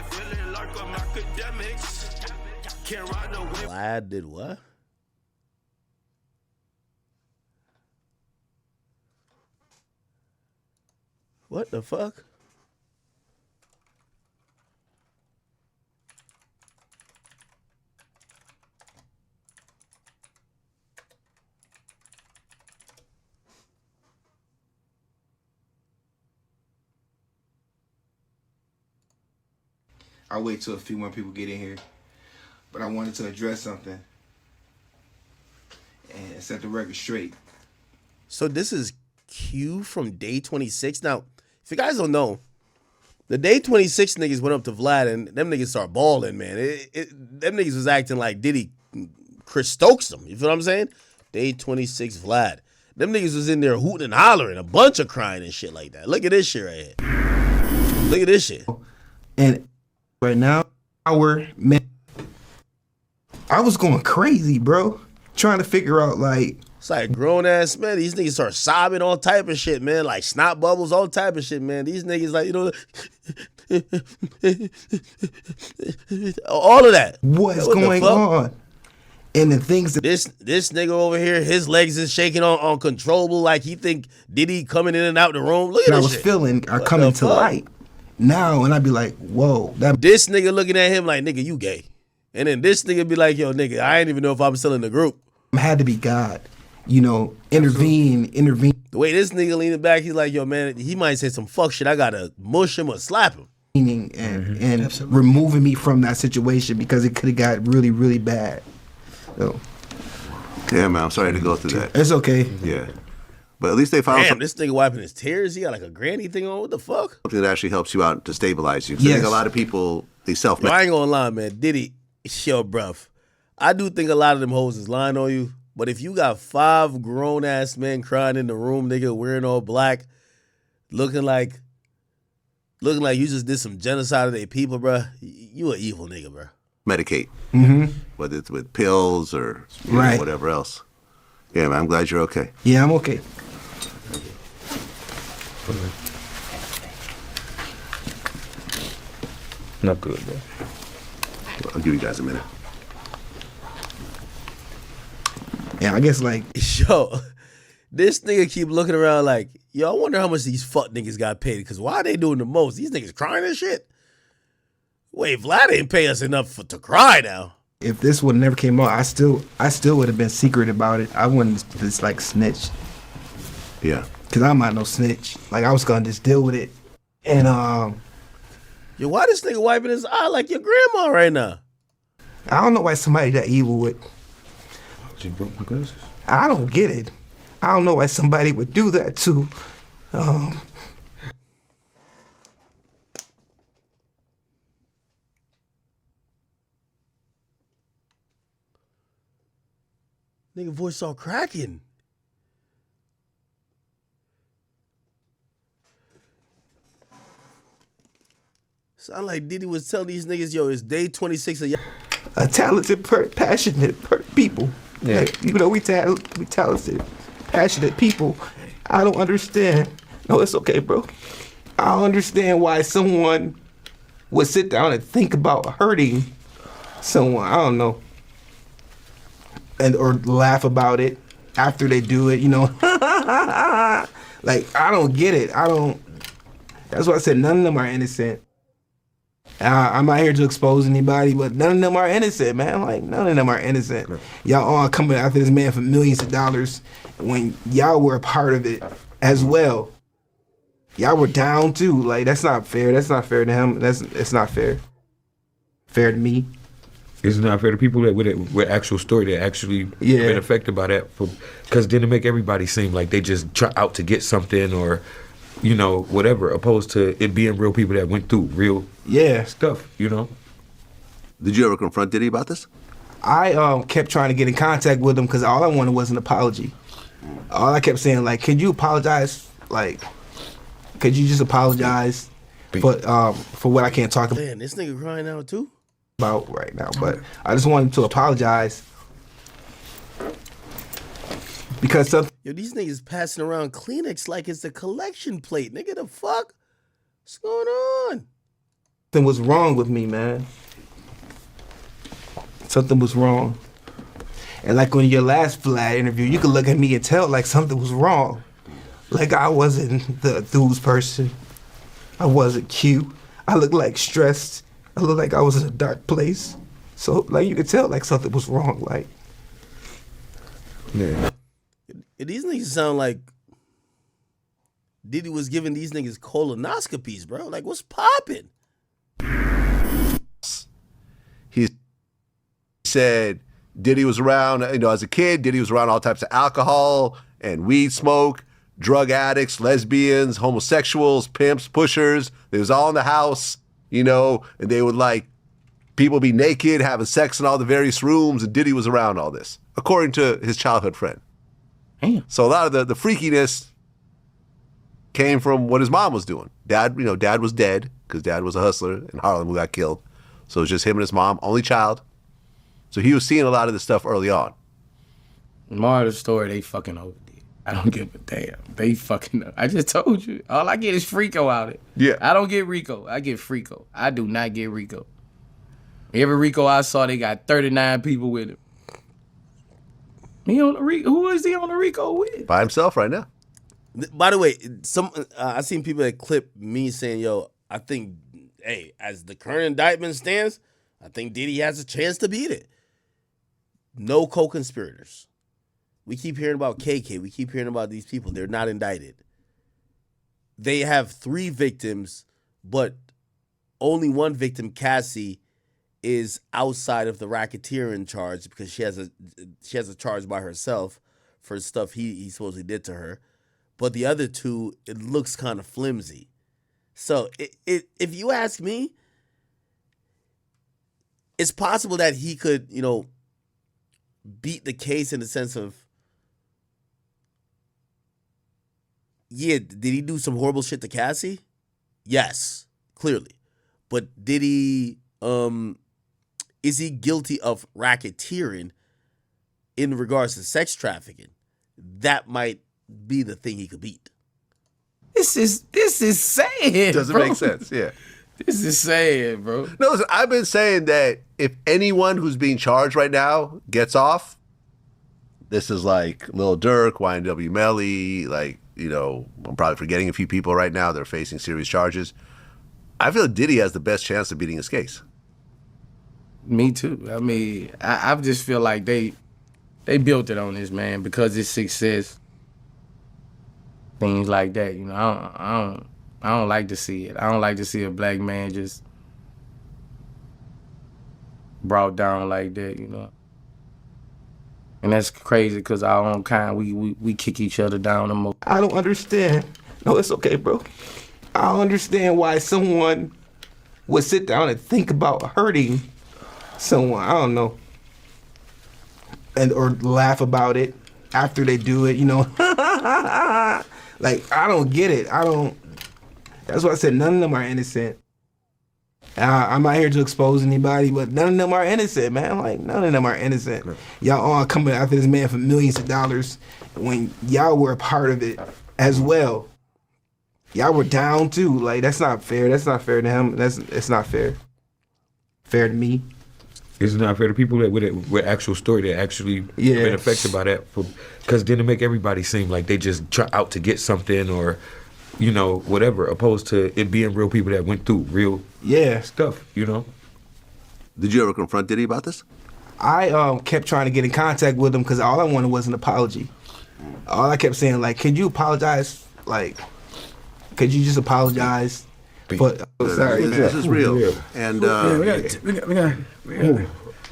feeling like I'm Akademiks. Can't ride no wave. Vlad did what? What the fuck? I'll wait till a few more people get in here. But I wanted to address something and set the record straight. So this is Q from Day26. Now, if you guys don't know, the Day26 niggas went up to Vlad and them niggas start balling, man. Them niggas was acting like Diddy Chris Stokes them. You feel what I'm saying? Day26 Vlad. Them niggas was in there hooting and hollering, a bunch of crying and shit like that. Look at this shit right here. Look at this shit. And right now, I was going crazy, bro. Trying to figure out, like... It's like grown ass man. These niggas start sobbing, all type of shit, man. Like snot bubbles, all type of shit, man. These niggas, like, you know, all of that. What's going on? And the things that this nigga over here, his legs is shaking uncontrollable, like he think Diddy coming in and out the room. Look at this I was shit. feeling are coming to light now, and I'd be like, whoa. This nigga looking at him like, nigga, you gay. And then this nigga be like, yo, nigga, I ain't even know if I'm still in the group. Had to be God. You know, intervene. The way this nigga leaning back, he's like, yo, man, he might say some fuck shit. I gotta mush him or slap him. And removing me from that situation because it could have got really, really bad. So, yeah, man, I'm sorry to go through that. It's okay. Yeah. But at least they found Damn, this nigga wiping his tears. He got like a granny thing on. What the fuck? something that actually helps you out to stabilize you. Yes. I think a lot of people, they Yo, I ain't gonna lie, man. Diddy, yo, bruv. I do think a lot of them hoes is lying on you. But if you got 5 grown-ass men crying in the room, nigga, wearing all black, looking like you just did some genocide of their people, bruh, you an evil nigga, bruh. medicate, whether it's with pills or Right. whatever else. Yeah, man, I'm glad you're okay. Yeah, I'm okay. Not good, bro. I'll give you guys a minute. Yeah, I guess like Yo, this nigga keep looking around like, yo, I wonder how much these fuck niggas got paid. Because why are they doing the most? These niggas crying and shit? Wait, Vlad ain't pay us enough to cry now. if this would never came out, I still would have been secret about it. I wouldn't just like snitch. Yeah. Cause I'm not no snitch. Like I was gonna just deal with it. And Yo, why this nigga wiping his eye like your grandma right now? I don't know why somebody that evil would. She broke my glasses. I don't get it. I don't know why somebody would do that to. Nigga voice all cracking. Sound like Diddy was telling these niggas, yo, it's Day26 of y'all. A talented, passionate people. Yeah. Like, even though we talented, passionate people, I don't understand. No, it's okay, bro. I don't understand why someone would sit down and think about hurting someone. I don't know. And or laugh about it after they do it, you know. Like, I don't get it. I don't. That's why I said none of them are innocent. I'm not here to expose anybody, but none of them are innocent, man. Like, none of them are innocent. Y'all all coming after this man for millions of dollars when y'all were a part of it as well. Y'all were down too. Like, that's not fair. That's not fair to him. It's not fair. Fair to me. It's not fair to people that with actual story that actually been affected by that. Because then it make everybody seem like they just try out to get something or, you know, whatever, opposed to it being real people that went through real stuff, you know? Did you ever confront Diddy about this? I kept trying to get in contact with him because all I wanted was an apology. All I kept saying, like, could you apologize? Like, could you just apologize for what I can't talk Man, this nigga crying out too? about right now? But I just wanted to apologize because something. Yo, these niggas passing around Kleenex like it's a collection plate. Nigga, the fuck? What's going on? something was wrong with me, man. Something was wrong. And like on your last Vlad interview, you could look at me and tell like something was wrong. Like I wasn't the enthused person. I wasn't cute. I looked like stressed. I looked like I was in a dark place. So like you could tell like something was wrong. Like, Yeah. These niggas sound like Diddy was giving these niggas colonoscopies, bro. Like, what's popping? He said Diddy was around, as a kid, Diddy was around all types of alcohol and weed smoke, drug addicts, lesbians, homosexuals, pimps, pushers. They was all in the house, and they would people be naked, having sex in all the various rooms, and Diddy was around all this, according to his childhood friend. damn. So a lot of the freakiness came from what his mom was doing. Dad was dead because dad was a hustler in Harlem who got killed. So it was just him and his mom, only child. So he was seeing a lot of this stuff early on. Moral of the story, they fucking overdid. I don't give a damn. They fucking, I just told you. All I get is Frico out of it. Yeah. I don't get Rico. I get Frico. I do not get Rico. Every Rico I saw, they got 39 people with him. He on the Rico. Who is he on the Rico with? By himself right now. By the way, I seen people that clip me saying, "Yo, I think, as the current indictment stands, I think Diddy has a chance to beat it." No co-conspirators. We keep hearing about KK. We keep hearing about these people. They're not indicted. They have 3 victims, but only one victim, Cassie, is outside of the racketeering charge because she has a charge by herself for stuff he supposedly did to her. But the other 2, it looks kind of flimsy. So if you ask me, it's possible that he could, beat the case in the sense of, yeah, did he do some horrible shit to Cassie? Yes, clearly. But did he, is he guilty of racketeering in regards to sex trafficking? That might be the thing he could beat. This is sad, Doesn't bro. make sense, yeah. This is sad, bro. No, listen, I've been saying that if anyone who's being charged right now gets off, this is like Lil Durk, YNW Melly, I'm probably forgetting a few people right now that are facing serious charges. I feel Diddy has the best chance of beating his case. Me too. I mean, I just feel like they built it on this man because it's success. Things like that, I don't like to see it. I don't like to see a black man just brought down like that, And that's crazy because our own kind, we kick each other down the most. I don't understand. No, it's okay, bro. I don't understand why someone would sit down and think about hurting someone. I don't know. Or laugh about it after they do it, Like, I don't get it. That's why I said none of them are innocent. I'm not here to expose anybody, but none of them are innocent, man. Like, none of them are innocent. Y'all all coming after this man for millions of dollars when y'all were a part of it as well. Y'all were down too. Like, that's not fair. That's not fair to him. It's not fair. Fair to me. It's not fair to people that with actual story that actually been affected by that, because then it make everybody seem like they just try out to get something or, whatever, opposed to it being real people that went through real stuff, Did you ever confront Diddy about this? I kept trying to get in contact with him because all I wanted was an apology. All I kept saying, like, could you apologize? Like, could you just apologize? But sorry, This is real. And we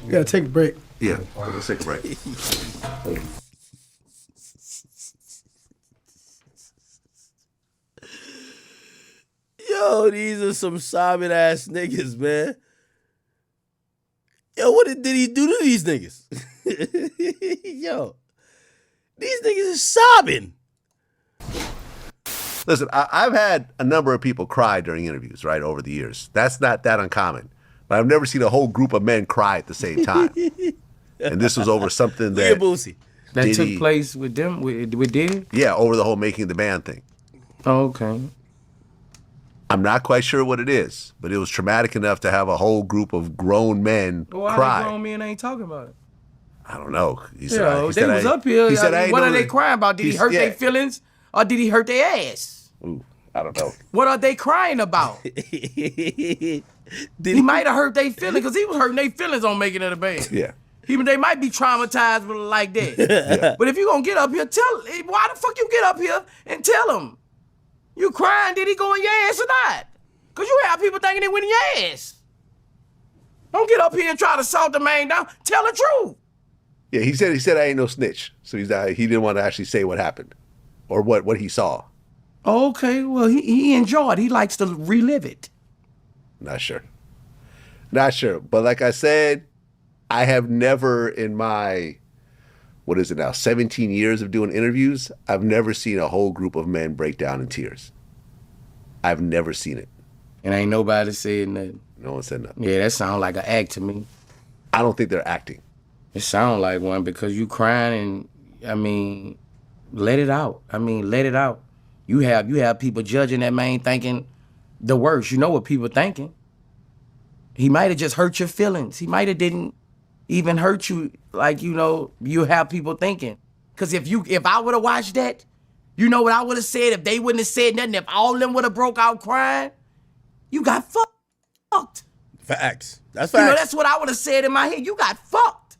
gotta take a break. yeah, let's take a break. Yo, these are some sobbing ass niggas, man. Yo, what did he do to these niggas? Yo, these niggas is sobbing. Listen, I've had a number of people cry during interviews, right, over the years. That's not that uncommon. But I've never seen a whole group of men cry at the same time. And this was over something that Boosie. That Diddy, took place with them, with Diddy? yeah, over the whole making the band thing. Oh, okay. I'm not quite sure what it is, but it was traumatic enough to have a whole group of grown men Why cry. the grown men ain't talking about it? I don't know. He They was up here. What are they crying about? Did he hurt their feelings or did he hurt their ass? Ooh, I don't know. What are they crying about? He might have hurt their feelings because he was hurting their feelings on making it a band. Yeah. Even they might be traumatized with it like that. Yeah. But if you gonna get up here, why the fuck you get up here and tell them? You crying, did he go in your ass or not? Because you have people thinking they went in your ass. Don't get up here and try to salt the man down. Tell the truth. Yeah, he said I ain't no snitch. So he didn't want to actually say what happened or what he saw. Okay, well, he enjoyed. He likes to relive it. Not sure. But like I said, I have never in my, 17 years of doing interviews, I've never seen a whole group of men break down in tears. I've never seen it. And ain't nobody said nothing. No one said nothing. Yeah, that sounds like an act to me. I don't think they're acting. It sounds like one because you crying and, let it out. Let it out. You have people judging that man thinking the worst. You know what people thinking. He might have just hurt your feelings. He might have didn't even hurt you like, you have people thinking. Because if I would have watched that, you know what I would have said if they wouldn't have said nothing, if all of them would have broke out crying, you got fucked. Facts. That's facts. That's what I would have said in my head. You got fucked.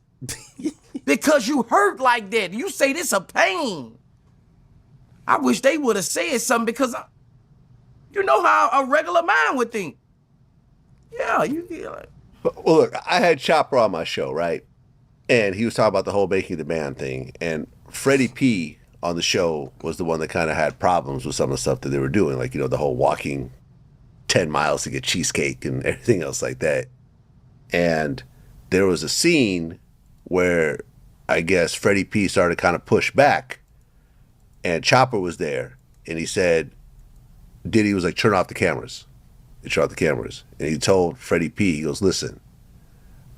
Because you hurt like that. You say this a pain. I wish they would have said something because you know how a regular mind would think. Yeah, you like. Well, look, I had Chopper on my show, right? And he was talking about the whole Making the Band thing. And Freddie P on the show was the one that kind of had problems with some of the stuff that they were doing. Like, the whole walking 10 miles to get cheesecake and everything else like that. And there was a scene where I guess Freddie P started to kind of push back. And Chopper was there. And he said, Diddy was like, turn off the cameras. He turned off the cameras. And he told Freddie P, he goes, listen,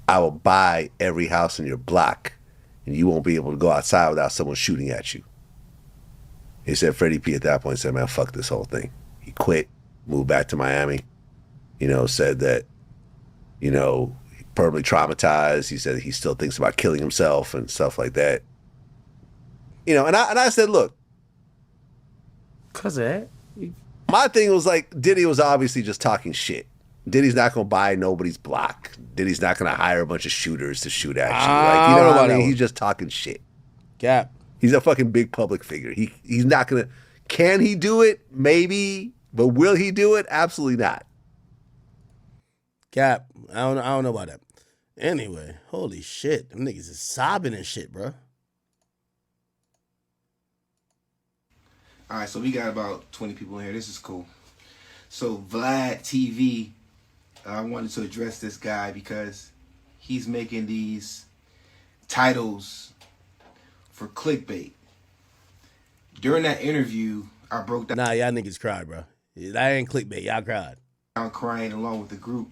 I will buy every house in your block and you won't be able to go outside without someone shooting at you. He said Freddie P at that point said, man, fuck this whole thing. He quit, moved back to Miami, said that, permanently traumatized. He said he still thinks about killing himself and stuff like that. And I said, look. Cause of that? My thing was like, Diddy was obviously just talking shit. Diddy's not going to buy nobody's block. Diddy's not going to hire a bunch of shooters to shoot at you. Like, what I mean? He's just talking shit. Cap. He's a fucking big public figure. He's not going to, can he do it? Maybe. But will he do it? Absolutely not. Cap. I don't know about that. Anyway, holy shit. Them niggas is sobbing and shit, bro. All right, so we got about 20 people in here. This is cool. So VladTV, I wanted to address this guy because he's making these titles for clickbait. During that interview, I broke down. Nah, y'all niggas cried, bro. That ain't clickbait. Y'all cried. I'm crying along with the group.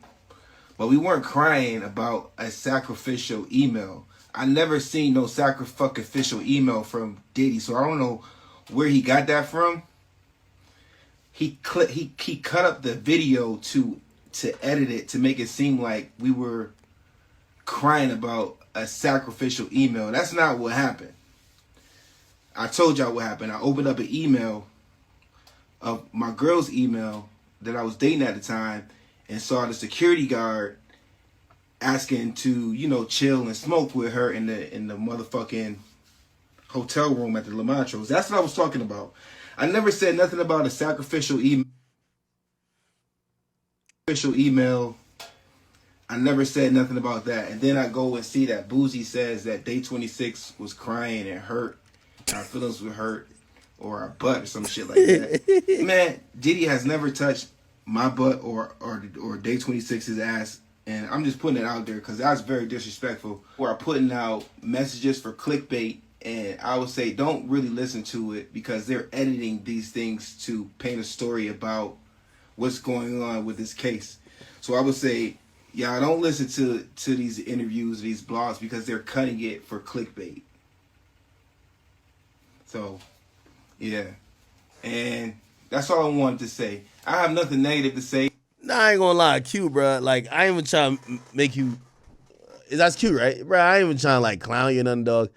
But we weren't crying about a sacrificial email. I never seen no sacrificial email from Diddy, so I don't know where he got that from. He cut up the video to edit it to make it seem like we were crying about a sacrificial email. That's not what happened. I told y'all what happened. I opened up an email of my girl's email that I was dating at the time and saw the security guard asking to, chill and smoke with her in the motherfucking hotel room at the Lamontrose. That's what I was talking about. I never said nothing about a sacrificial email. I never said nothing about that. And then I go and see that Boosie says that Day26 was crying and hurt. And our feelings were hurt. Or our butt or some shit like that. Man, Diddy has never touched my butt or Day26's ass. And I'm just putting it out there because that's very disrespectful. We're putting out messages for clickbait. And I would say don't really listen to it because they're editing these things to paint a story about what's going on with this case. So I would say, y'all don't listen to these interviews, these blogs, because they're cutting it for clickbait. So, yeah. And That's all I wanted to say. I have nothing negative to say. Nah, I ain't gonna lie, Q, bro. Like, I ain't even trying to make you. That's Q, right? Bro, I ain't even trying to, like, clown you or nothing, dog.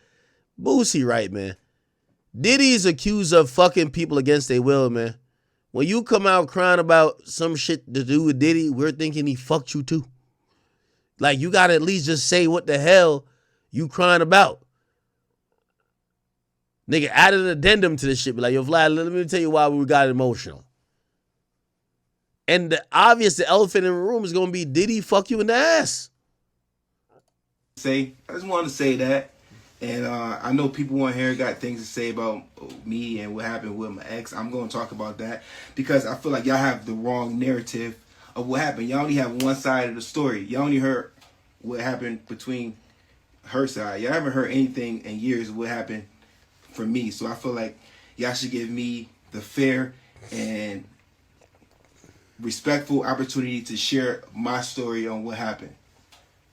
Boosie, right, man. Diddy's accused of fucking people against their will, man. When you come out crying about some shit to do with Diddy, we're thinking he fucked you too. Like, you gotta at least just say what the hell you crying about. Nigga, add an addendum to this shit. Be like, yo, Vlad, let me tell you why we got emotional. And the elephant in the room is gonna be, Diddy fuck you in the ass? I just wanted to say that. And I know people on here got things to say about me and what happened with my ex. I'm going to talk about that because I feel like y'all have the wrong narrative of what happened. Y'all only have one side of the story. Y'all only heard what happened between her side. Y'all haven't heard anything in years of what happened for me. So I feel like y'all should give me the fair and respectful opportunity to share my story on what happened.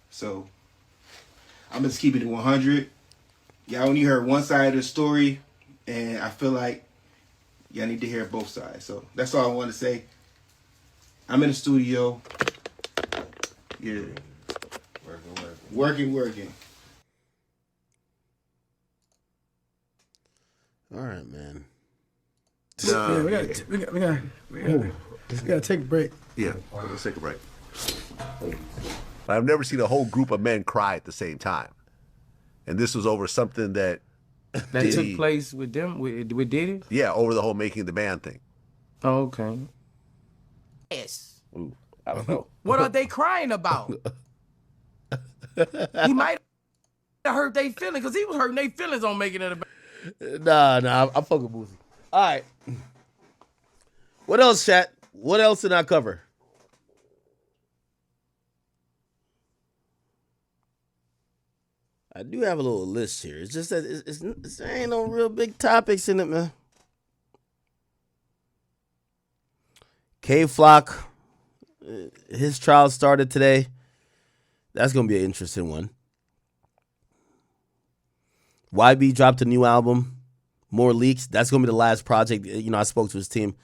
So I'm just keeping it 100. Y'all only heard one side of the story, and I feel like y'all need to hear both sides. So that's all I want to say. I'm in the studio. Yeah. Working. All right, man. Yeah, we gotta take a break. Yeah, let's take a break. But I've never seen a whole group of men cry at the same time. And this was over something that took place with them, with Diddy? Yeah, over the whole making the band thing. Oh, okay. Yes. Ooh, I don't know. What are they crying about? He might have hurt their feelings, because he was hurting their feelings on making it a band. Nah, I fuck with Boosie. All right. What else, chat? What else did I cover? I do have a little list here. It's just that there ain't no real big topics in it, man. K-Flock, his trial started today. That's going to be an interesting one. YB dropped a new album. More leaks. That's going to be the last project. You know, I spoke to his team.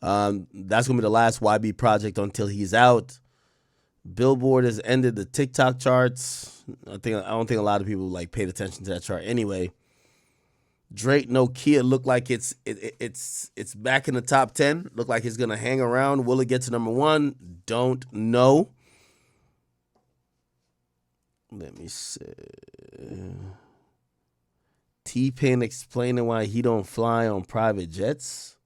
That's going to be the last YB project until he's out. Billboard has ended the TikTok charts. I don't think a lot of people like paid attention to that chart anyway. Drake No Kia look like it's back in the top 10. Look like it's gonna hang around. Will it get to number 1? Don't know. Let me see. T-Pain explaining why he don't fly on private jets.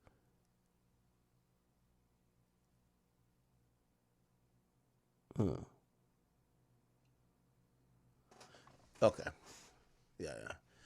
Okay. Yeah.